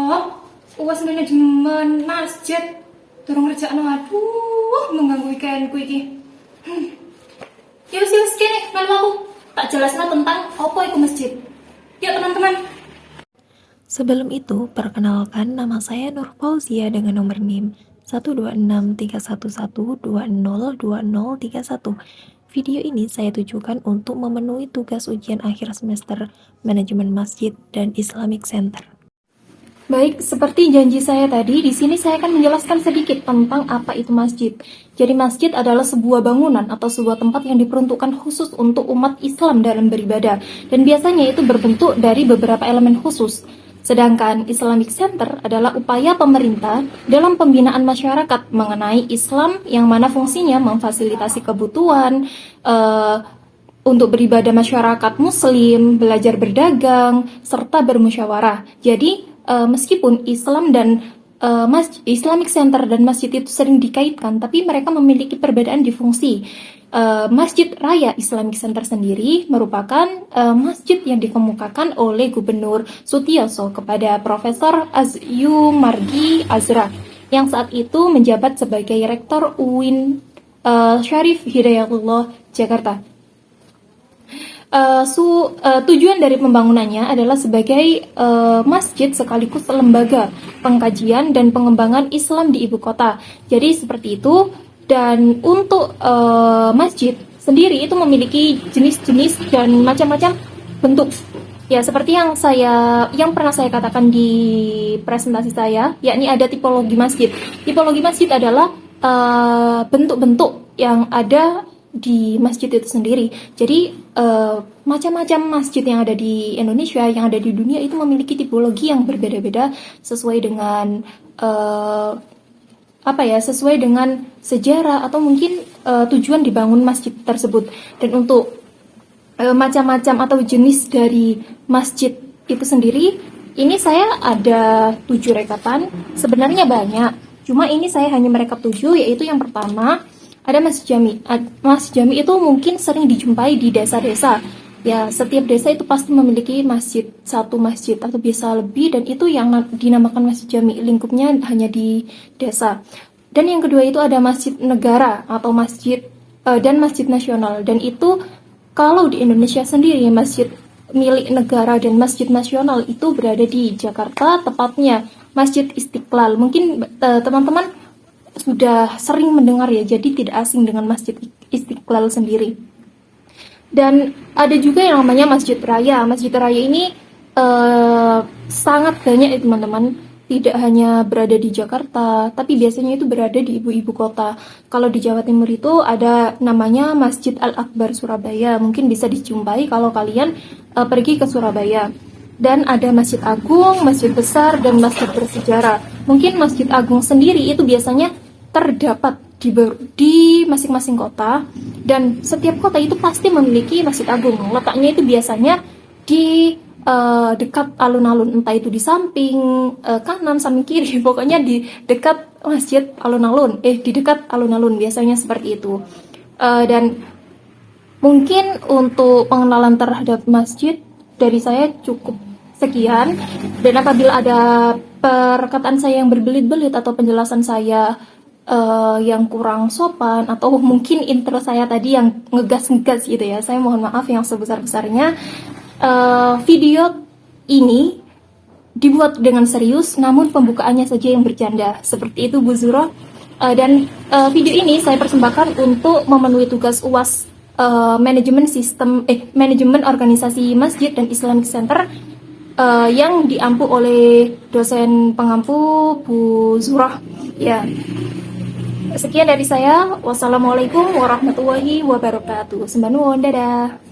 Allah, uas manajemen masjid durung ngerjakno, aduh mengganggu weekendku iki. Yus kene melu aku tak jelasno tentang apa itu masjid. Yuk teman-teman. Sebelum itu, perkenalkan nama saya Nur Fauzia dengan nomor NIM 126311202031. Video ini saya tujukan untuk memenuhi tugas ujian akhir semester Manajemen Masjid dan Islamic Center. Baik, seperti janji saya tadi, di sini saya akan menjelaskan sedikit tentang apa itu masjid. Jadi masjid adalah sebuah bangunan atau sebuah tempat yang diperuntukkan khusus untuk umat Islam dalam beribadah, dan biasanya itu berbentuk dari beberapa elemen khusus. Sedangkan Islamic Center adalah upaya pemerintah dalam pembinaan masyarakat mengenai Islam yang mana fungsinya memfasilitasi kebutuhan untuk beribadah masyarakat muslim, belajar berdagang, serta bermusyawarah. Jadi meskipun Islam dan Islamic Center dan masjid itu sering dikaitkan, tapi mereka memiliki perbedaan di fungsi. Masjid Raya Islamic Center sendiri merupakan masjid yang dikemukakan oleh Gubernur Sutioso kepada Profesor Asyum Margi Azra yang saat itu menjabat sebagai Rektor UIN Syarif Hidayatullah Jakarta. Tujuan dari pembangunannya adalah sebagai masjid sekaligus lembaga pengkajian dan pengembangan Islam di ibu kota. Jadi seperti itu. Dan untuk masjid sendiri itu memiliki jenis-jenis dan macam-macam bentuk. Ya, seperti yang pernah saya katakan di presentasi saya, yakni ada tipologi masjid. Tipologi masjid adalah bentuk-bentuk yang ada di masjid itu sendiri. Jadi macam-macam masjid yang ada di Indonesia, yang ada di dunia itu memiliki tipologi yang berbeda-beda sesuai dengan sesuai dengan sejarah atau mungkin tujuan dibangun masjid tersebut. Dan untuk macam-macam atau jenis dari masjid itu sendiri, ini saya ada 7 rekatan. Sebenarnya banyak, cuma ini saya hanya merekap 7, yaitu yang pertama ada masjid jami. Masjid jami itu mungkin sering dijumpai di desa-desa. Ya, setiap desa itu pasti memiliki satu masjid atau bisa lebih, dan itu yang dinamakan masjid jami, lingkupnya hanya di desa. Dan yang kedua itu ada masjid negara atau masjid dan masjid nasional, dan itu kalau di Indonesia sendiri masjid milik negara dan masjid nasional itu berada di Jakarta, tepatnya Masjid Istiqlal. Mungkin teman-teman sudah sering mendengar ya, jadi tidak asing dengan Masjid Istiqlal sendiri. Dan ada juga yang namanya Masjid Raya. Masjid Raya ini sangat banyak ya teman-teman. Tidak hanya berada di Jakarta, tapi biasanya itu berada di ibu-ibu kota. Kalau di Jawa Timur itu ada namanya Masjid Al-Akbar Surabaya. Mungkin bisa dijumpai kalau kalian pergi ke Surabaya. Dan ada Masjid Agung, Masjid Besar, dan Masjid Bersejarah. Mungkin Masjid Agung sendiri itu biasanya terdapat di masing-masing kota, dan setiap kota itu pasti memiliki Masjid Agung. Letaknya itu biasanya di dekat alun-alun, entah itu di samping kanan, samping kiri, pokoknya di dekat masjid alun-alun, di dekat alun-alun biasanya seperti itu. Dan mungkin untuk pengenalan terhadap masjid dari saya cukup sekian, dan apabila ada perkataan saya yang berbelit-belit atau penjelasan saya yang kurang sopan, atau mungkin intro saya tadi yang ngegas-ngegas gitu ya, saya mohon maaf yang sebesar-besarnya. Video ini dibuat dengan serius, namun pembukaannya saja yang bercanda. Seperti itu Bu Zuro. Dan video ini saya persembahkan untuk memenuhi tugas UAS manajemen organisasi masjid dan Islamic Center yang diampu oleh dosen pengampu Bu Zuro. Ya. Sekian dari saya. Wassalamualaikum warahmatullahi wabarakatuh. Sembah nuwun, dadah.